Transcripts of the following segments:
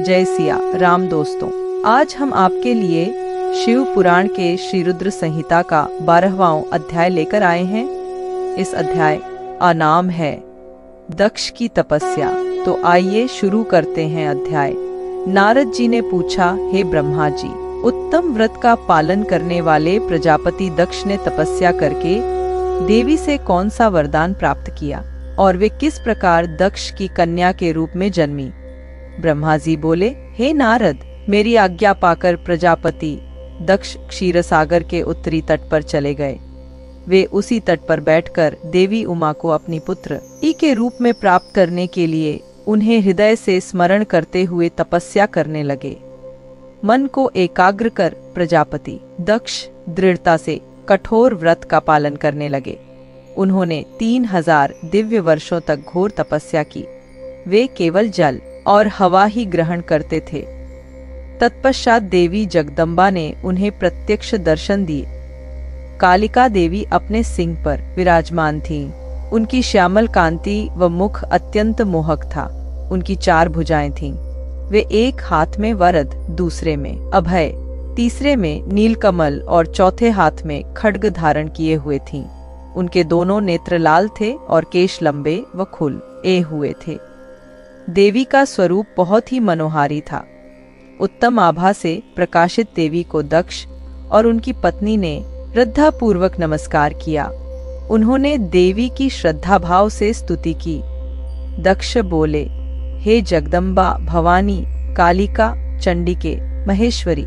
जय सिया राम दोस्तों, आज हम आपके लिए शिव पुराण के श्री रुद्र संहिता का 12वां अध्याय लेकर आए हैं। इस अध्याय का नाम है दक्ष की तपस्या। तो आइए शुरू करते हैं अध्याय। नारद जी ने पूछा, हे ब्रह्मा जी, उत्तम व्रत का पालन करने वाले प्रजापति दक्ष ने तपस्या करके देवी से कौन सा वरदान प्राप्त किया और वे किस प्रकार दक्ष की कन्या के रूप में जन्मी। ब्रह्मा जी बोले, हे नारद, मेरी आज्ञा पाकर प्रजापति दक्ष क्षीरसागर के उत्तरी तट पर चले गए। वे उसी तट पर बैठकर देवी उमा को अपनी पुत्र ई के रूप में प्राप्त करने के लिए उन्हें हृदय से स्मरण करते हुए तपस्या करने लगे। मन को एकाग्र कर प्रजापति दक्ष दृढ़ता से कठोर व्रत का पालन करने लगे। उन्होंने 3000 दिव्य वर्षों तक घोर तपस्या की। वे केवल जल और हवा ही ग्रहण करते थे। तत्पश्चात देवी जगदम्बा ने उन्हें प्रत्यक्ष दर्शन दिए। कालिका देवी अपने सिंह पर विराजमान थीं। उनकी श्यामल कांति व मुख अत्यंत मोहक था। उनकी 4 भुजाएं थीं। वे एक हाथ में वरद, दूसरे में अभय, तीसरे में नीलकमल और चौथे हाथ में खड्ग धारण किए हुए थीं। उनके दोनों नेत्र लाल थे और केश लंबे व खुले हुए थे। देवी का स्वरूप बहुत ही मनोहारी था। उत्तम आभा से प्रकाशित देवी को दक्ष और उनकी पत्नी ने श्रद्धापूर्वक नमस्कार किया। उन्होंने देवी की श्रद्धा भाव से स्तुति की। दक्ष बोले, हे जगदम्बा, भवानी, कालिका, चंडिके, महेश्वरी,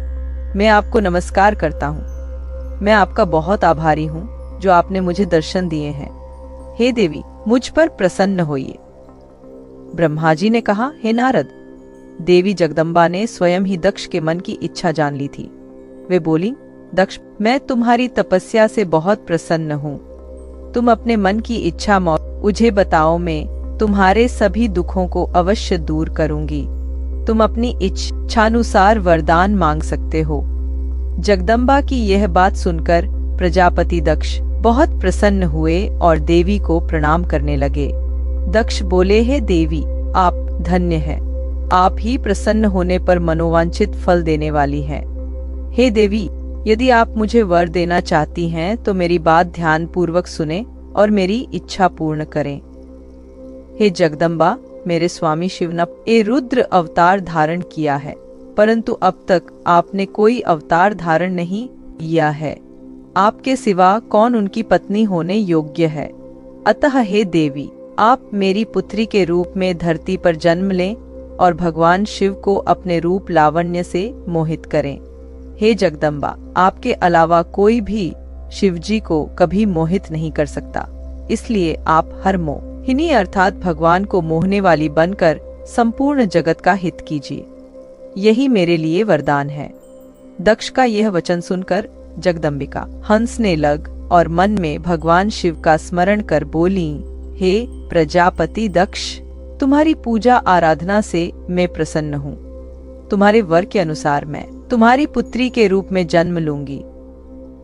मैं आपको नमस्कार करता हूँ। मैं आपका बहुत आभारी हूँ जो आपने मुझे दर्शन दिए हैं। हे देवी, मुझ पर प्रसन्न होइए। ब्रह्मा जी ने कहा, हे नारद, देवी जगदम्बा ने स्वयं ही दक्ष के मन की इच्छा जान ली थी। वे बोली, दक्ष, मैं तुम्हारी तपस्या से बहुत प्रसन्न हूँ। तुम अपने मन की इच्छा मुझे बताओ, मैं तुम्हारे सभी दुखों को अवश्य दूर करूंगी। तुम अपनी इच्छानुसार वरदान मांग सकते हो। जगदम्बा की यह बात सुनकर प्रजापति दक्ष बहुत प्रसन्न हुए और देवी को प्रणाम करने लगे। दक्ष बोले, हे देवी, आप धन्य हैं। आप ही प्रसन्न होने पर मनोवांछित फल देने वाली हैं। हे देवी, यदि आप मुझे वर देना चाहती हैं तो मेरी बात ध्यान पूर्वक सुने और मेरी इच्छा पूर्ण करें। हे जगदम्बा, मेरे स्वामी शिव ने रुद्र अवतार धारण किया है, परंतु अब तक आपने कोई अवतार धारण नहीं किया है। आपके सिवा कौन उनकी पत्नी होने योग्य है। अतः हे देवी, आप मेरी पुत्री के रूप में धरती पर जन्म लें और भगवान शिव को अपने रूप लावण्य से मोहित करें। हे जगदम्बा, आपके अलावा कोई भी शिवजी को कभी मोहित नहीं कर सकता। इसलिए आप हर मोहिनी अर्थात भगवान को मोहने वाली बनकर संपूर्ण जगत का हित कीजिए। यही मेरे लिए वरदान है। दक्ष का यह वचन सुनकर जगदम्बिका हंसने लग और मन में भगवान शिव का स्मरण कर बोली, हे प्रजापति दक्ष, तुम्हारी पूजा आराधना से मैं प्रसन्न हूँ। तुम्हारे वर के अनुसार मैं तुम्हारी पुत्री के रूप में जन्म लूंगी।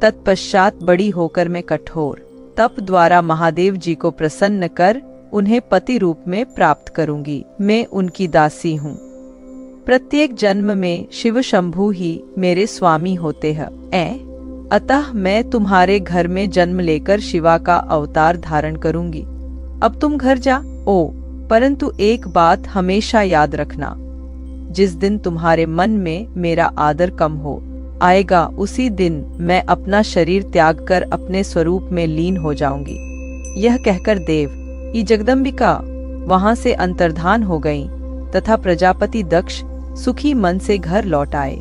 तत्पश्चात बड़ी होकर मैं कठोर तप द्वारा महादेव जी को प्रसन्न कर उन्हें पति रूप में प्राप्त करूंगी। मैं उनकी दासी हूँ। प्रत्येक जन्म में शिव शंभु ही मेरे स्वामी होते हैं। अतः मैं तुम्हारे घर में जन्म लेकर शिवा का अवतार धारण करूंगी। अब तुम घर जा परंतु एक बात हमेशा याद रखना, जिस दिन तुम्हारे मन में मेरा आदर कम हो आएगा, उसी दिन मैं अपना शरीर त्याग कर अपने स्वरूप में लीन हो जाऊंगी। यह कहकर देव ई जगदम्बिका वहां से अंतर्धान हो गईं तथा प्रजापति दक्ष सुखी मन से घर लौट आए।